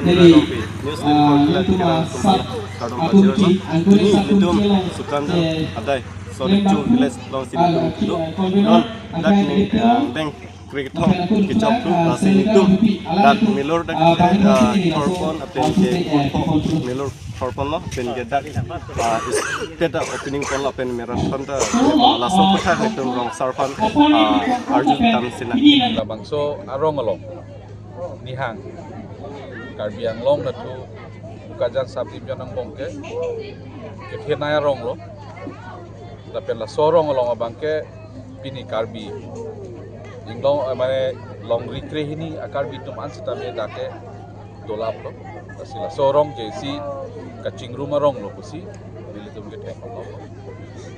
jadi itu masak kunci ini lidum sukanda adai solicu les long sini tu non dak ni bank cricket hong kicap tu nasi itu dak milur dak korpon apen ke milur korpon lo apen ke dak state opening kon apen marathon ta laso patha itu rong sarpan arjun tam sina labangso arong along ni hang Karbi Anglong na tu Bukajan Sabdim Janang Bongke ke Phenaya Rong lo lapen la sorong along abangke pini Karbi Inglong mane long rikre hini akarbi tum ansita me dake dolap lo asila sorong ke si kacing rumah rong lo pusi bili tum ke thek lo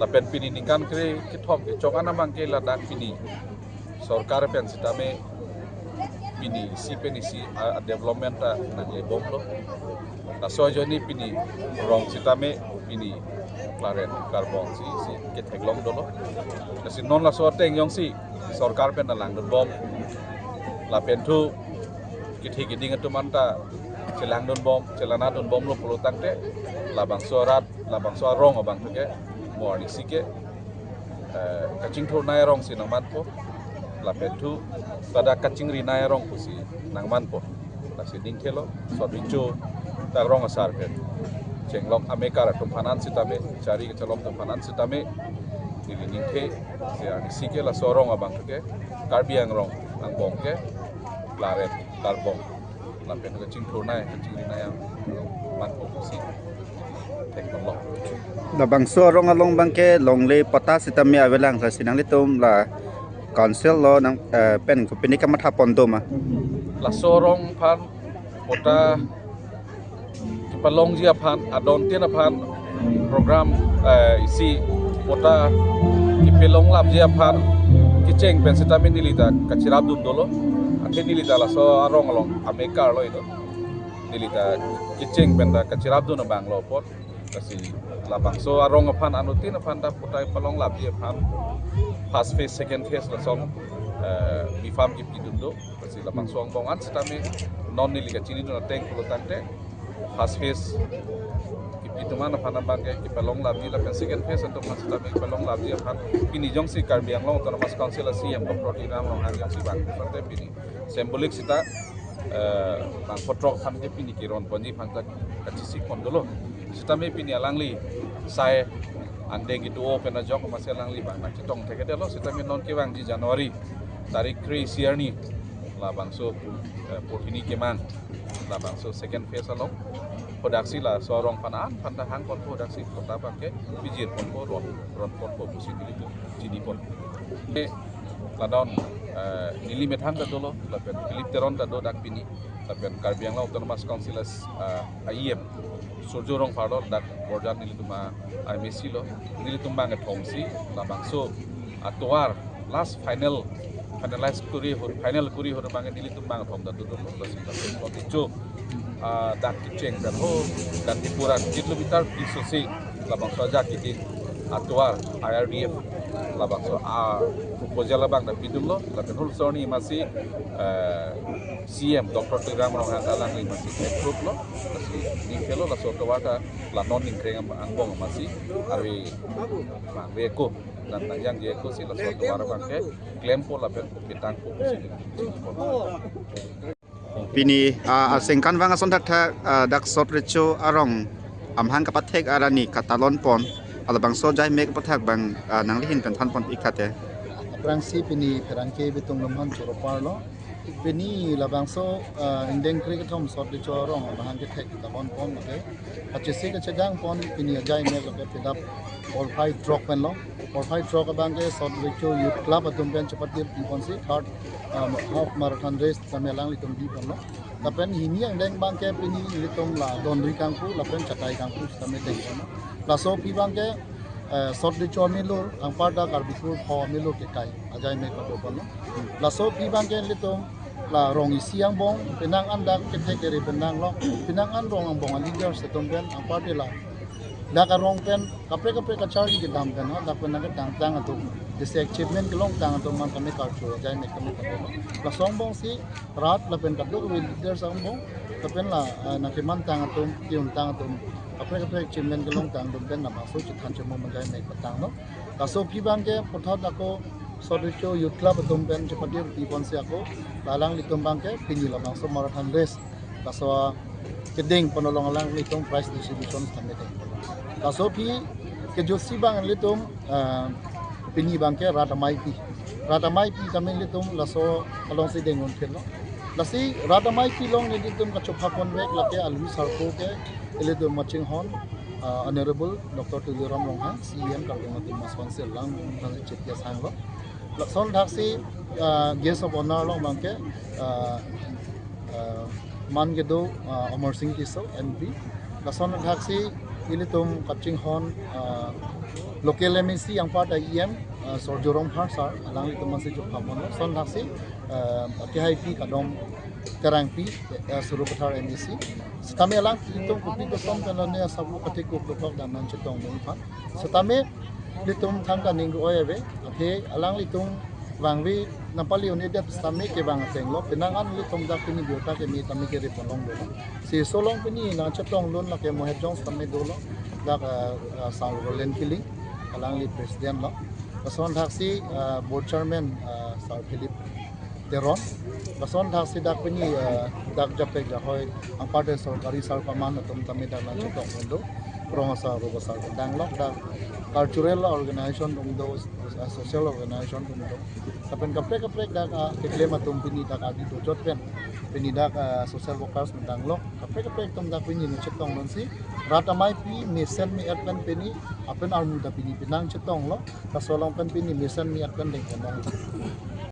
lapen pini ningkan kre ke thom ke chongana bangke la dak pini sarkar pen sita me pini si penisi development ta nangle bom lo la sojoni pini rong sitame pini claret carbon si ke theklong dolo si non la so teng yong si sarkar pen na lang bom la pen thu ke thik ding tu manta celang don bom celana don bom lo polo tangte la bang sorat la bang so rong abang ke morning si ke kaching thor nai rong si nang man po la pentu pada kacing rinaya rong pusi nangman po la siding thelo so bicho ta rong asar pen chenglok amekara tumpanan sitame cari ke chalom tumpanan sitame diling the se ani sike la sorong abang ke karbiang rong ang bong ke laret karbong la pen kacing thornai kacing rinaya man po pusi teknolog la bang sorong along bangke longle pata sitame avelang sa sinang litum la Council lo nang pen ko pini kamata pondo ma la sorong phan pota palong jia phan adon tiana phan program isi pota ipelong lab jia phan kicheng pen sitamin nilita kachirab dum dolo ake nilita la so arong along amekar lo ito nilita kicheng pen da kachirab dum na banglo pot kasi la bangso arong phan anutin phan da pota palong lab jia phan first phase second phase la song mi farm ki pidundo kasi la bangsong bongan sitame non nili ka chini do tank pulo tante first phase ki pitumana phana bange ki palong labji la second phase to mas sitame palong labji phan pini jong si Karbi Anglong autonomous council CM ko program rong hang jong si bang sante pini symbolic sita bang potrok phan ke pini ki ron ponji phan tak kachisi kondolo sitame pini alangli sai andeng itu open aja ko masalang libang na kitong teke delo sitami non ke wang di Januari tarik 3 siar ni la bangso portini keman la bangso second phase along produksi la sorong panaan panda hang kon produksi kota bangke bijir kon ko ron kon ko pusi itu jini pon la don nili methang ta dolo la pen philip teron ta do dak pini la pen Karbi Anglong autonomous council IEM Surjorong Fardor dak borjan nili tuma ai Messi lo nili tumba nge thomsi la bangso atuar last finalize kuri hor final kuri hor bange nili tumba nge thom da do lo si ta ko dak kicheng dan ho dan tipuran kilometer disosi la bangso ja kiti atuar IRDF la bangso proposal la bang da pidum lo la penhul soni masi CM Dr. Tiram Rong Hatalang ni masih approve lo masih ni kelo la soto wata la non ning kreng angbong masih arwi mangwe ko dan tanjang je ko si la soto wara bangke claim po la petang po si pini asengkan wanga sondak tha dak sot recho arong amhang kapathek arani katalon pon ala bang so jai mek pathak bang nangli hin kan than pon ikate prangsi pini perangke betung lomhan choropar lo pini labangso indeng cricket home sot de chorong bahang ke thek tabon pon ke achese ke chadang pon pini ajai me ke pedap all five drop pen lo all five drop abang ke sot de cho youth club atum pen chapatir pon si third half marathon race tamelang litum di pon lo tapen hini indeng bang ke pini litum la donri kangku lapen chatai kangku tame deng la so pi bang ke sot de cho milur ang parda karbipur pho milur ke kai ajai me ko pon lo la so pi bang ke litum la rong isiang bong penang andak ke thekere penang lo penang an rong ang bong leader setom pen ang party la dak rong pen kapre ka chari ke dam pen ha dak pen nang tang tang atu dise achievement ke long tang atu man kami ka chu ajai me kami ka la song bong si rat la pen ka do leader sang bong ก็เป็นละนักมันต่างตุ่มที่ต่างตุ่มกับเพื่อนๆจิมเมนก็ลงต่างตุ่มเป็นนำมาสู้จุดทันชั่วโมงมันได้ในต่างเนาะแต่โซพี่บางแกปทอดแล้วก็สอดโจยุทธลาบตุ่มเป็นจะปฏิบัติปีปอนเสียก็ลาลังลิตุ่มบางแกปีนี้ละบางสมาราธอนเรสแต่โซกระดิ่งปนลงลังลิตุ่มไพรส์ดิสทริบิวชั่นทำไม่ได้แต่โซพี่กระจุดสีบางลิตุ่มปีนี้บางแกรัฐไม้ปีทำให้ลิตุ่มละโซอลองสีแดงงงเขียนเนาะLasi rada mai kilong ni ditum ka chopha kon wek lake alwi sarko ke ele do matching hon honorable Dr. Tuliram Longha CM ka ngam tim sponsor lang tan chip ya sang lo son dhaksi guest of honor long bang ke man ge do Amar Singh Kiso MP lason dhaksi ilitum catching hon local MNC yang part IEM Sorjorong Harsar alang itu masih cukup aman. Son haksi KIP kadom Karangpi suruh petar MNC. Setame alang itu kopi kesom kanannya sabu ketikuk dokok dan nancetong mengpat. Setame litung tangka ninggu oyewe. Oke alang litung wangwi nampali unidet setame ke bang tenglo. Penangan litung dak ini biota ke mi tame ke repolong dulu. Si solong pini nancetong lun lake mohejong setame dulu. Dak sang rolen killing. Alang li presiden lo. Pason dhaksi board chairman Sir Philip Teron. Pason dhaksi dak pini dak japek jahoy ang parte sarkari sarpaman atum tamida na chutong mundo. Prongasa robosar danglok dak cultural organization mundo social organization mundo. Sapen kaprek dak diklaim atum pini dak adi dojot pen. Pini dak social workers mendanglok kaprek tum dak pini ni chutong nansi. Ratamai pi mission mi atkan pini apen almuda pini pinang chetong lo kasolong pen pini mission mi atkan deng konong